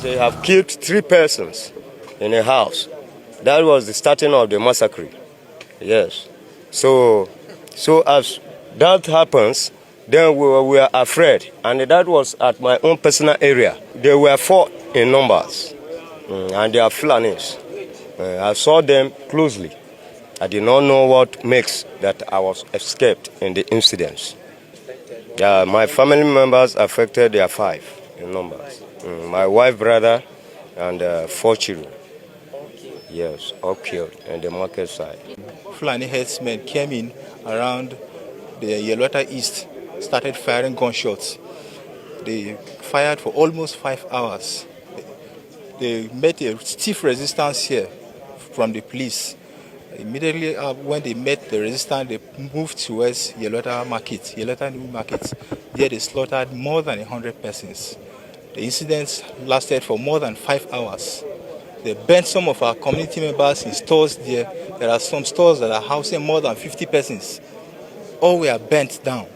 They have killed 3 persons in a house. That was the starting of the massacre. Yes. So as that happens, then we were afraid. And that was at my own personal area. There were 4 in numbers. And they are Fulanis. I saw them closely. I did not know what makes that I was escaped in the incidents. My family members affected, they are 5 in numbers. My wife, brother, and 4 children. Yes, all killed in the market side. Fulani herdsmen came in around the Yelwata East, started firing gunshots. They fired for almost 5 hours. They met a stiff resistance here from the police. Immediately when they met the resistance, they moved towards Yelwata New Market. There they slaughtered more than 100 persons. The incidents lasted for more than 5 hours. They burnt some of our community members in stores there. There are some stores that are housing more than 50 persons. All were burnt down.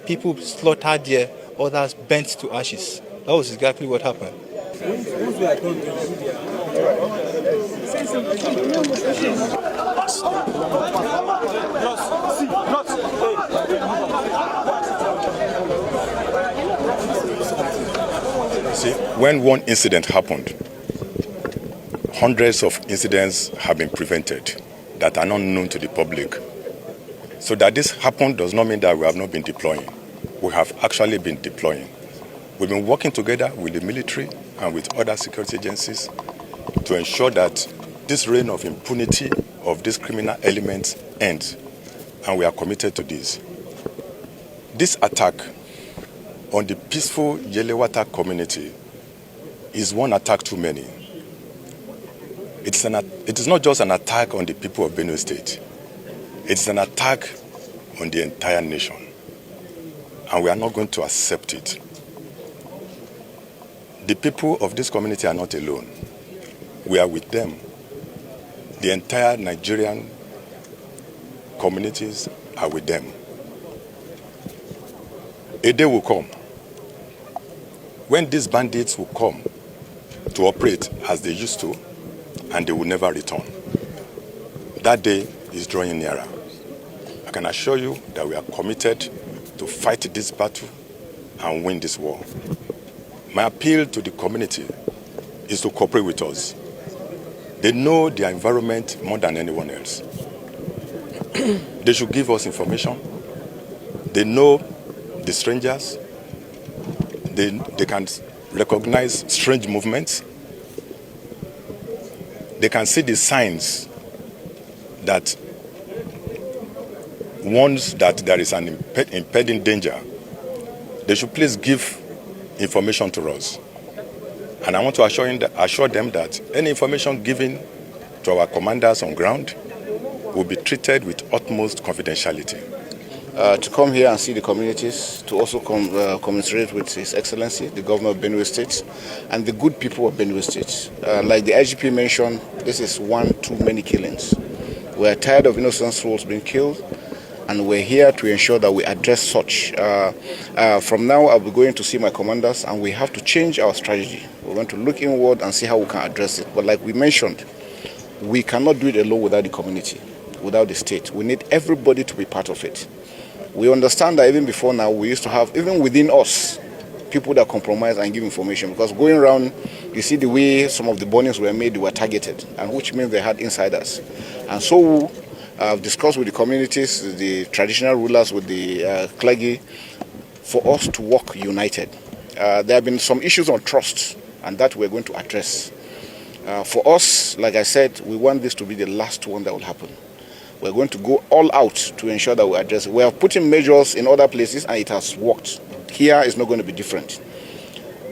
People slaughtered there, others burnt to ashes. That was exactly what happened. See, when one incident happened, hundreds of incidents have been prevented that are not known to the public. So that this happened does not mean that we have not been deploying. We have actually been deploying. We've been working together with the military and with other security agencies to ensure that this reign of impunity of these criminal elements ends, and we are committed to this. This attack on the peaceful Yelewata community is one attack too many. It is not just an attack on the people of Benue State. It's an attack on the entire nation. And we are not going to accept it. The people of this community are not alone. We are with them. The entire Nigerian communities are with them. A day will come when these bandits will come to operate as they used to, and they will never return. That day is drawing nearer. I can assure you that we are committed to fight this battle and win this war. My appeal to the community is to cooperate with us. They know their environment more than anyone else. They should give us information. They know the strangers. They can recognize strange movements. They can see the signs that warns that there is an impending danger. They should please give information to us. And I want to assure them that any information given to our commanders on ground will be treated with utmost confidentiality. To come here and see the communities, to also commiserate with His Excellency, the Governor of Benue State, and the good people of Benue State. Like the IGP mentioned, this is one too many killings. We are tired of innocent souls being killed, and we're here to ensure that we address such. From now, I'll be going to see my commanders, and we have to change our strategy. We're going to look inward and see how we can address it. But like we mentioned, we cannot do it alone without the community, without the state. We need everybody to be part of it. We understand that even before now, we used to have, even within us, people that compromise and give information. Because going around, you see the way some of the burnings were made, they were targeted, and which means they had insiders. And so I've discussed with the communities, the traditional rulers, with the clergy, for us to work united. There have been some issues on trust, and that we're going to address. For us, like I said, we want this to be the last one that will happen. We're going to go all out to ensure that we address it. We have put in measures in other places and it has worked. Here is not going to be different.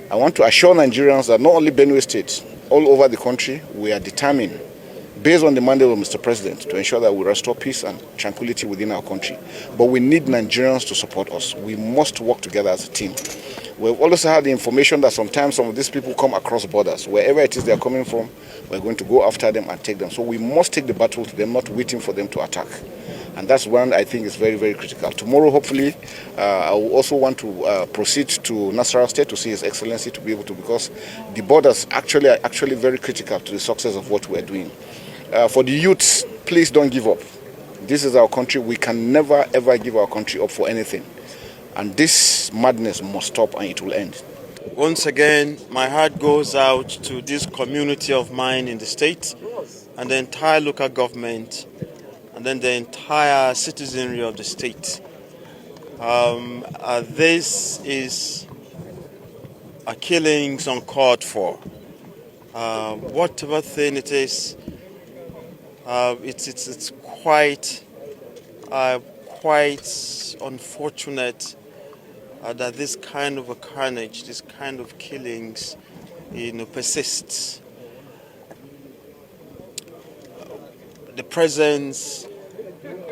I want to assure Nigerians that not only Benue State, all over the country, we are determined, based on the mandate of Mr. President, to ensure that we restore peace and tranquility within our country. But we need Nigerians to support us. We must work together as a team. We've also had the information that sometimes some of these people come across borders. Wherever it is they're coming from, we're going to go after them and take them. So we must take the battle to them, not waiting for them to attack. And that's one I think is very, very critical. Tomorrow, hopefully, I will also want to proceed to Nasarawa State to see His Excellency to be able to, because the borders are actually very critical to the success of what we're doing. For the youths, please don't give up. This is our country. We can never, ever give our country up for anything. And this madness must stop and it will end. Once again, my heart goes out to this community of mine in the state and the entire local government and then the entire citizenry of the state. This is a killings uncalled for. Whatever thing it is, it's quite unfortunate that this kind of a carnage, this kind of killings, persists. The presence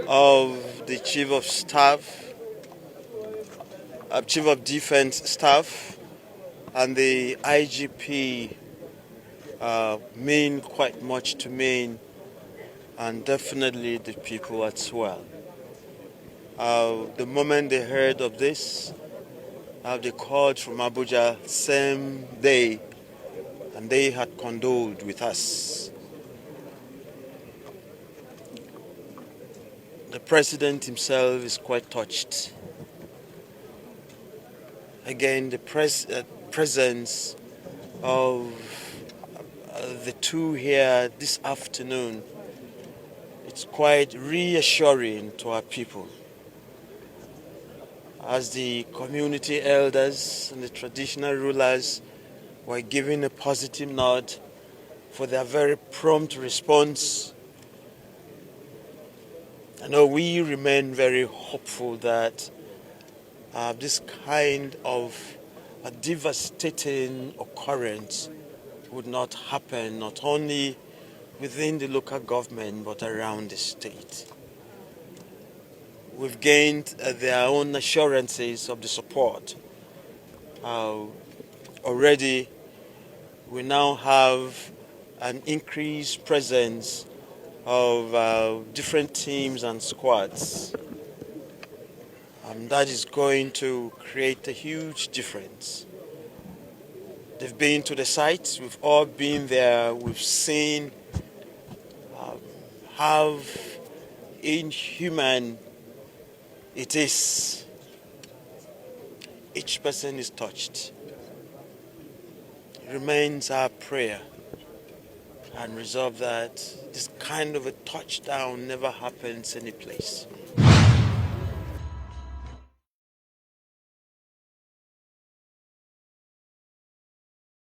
of the Chief of Staff, Chief of Defense Staff, and the IGP mean quite much to me, and definitely the people as well. The moment they heard of this, they called from Abuja same day, and they had condoled with us. The president himself is quite touched. Again, the presence of the two here this afternoon, it's quite reassuring to our people. As the community elders and the traditional rulers were giving a positive nod for their very prompt response, I know we remain very hopeful that this kind of a devastating occurrence would not happen, not only within the local government but around the state. We've gained their own assurances of the support. Already, we now have an increased presence of different teams and squads. That is going to create a huge difference. They've been to the site, we've all been there, we've seen how inhuman it is. Each person is touched. It remains our prayer and resolve that this kind of a touchdown never happens any place.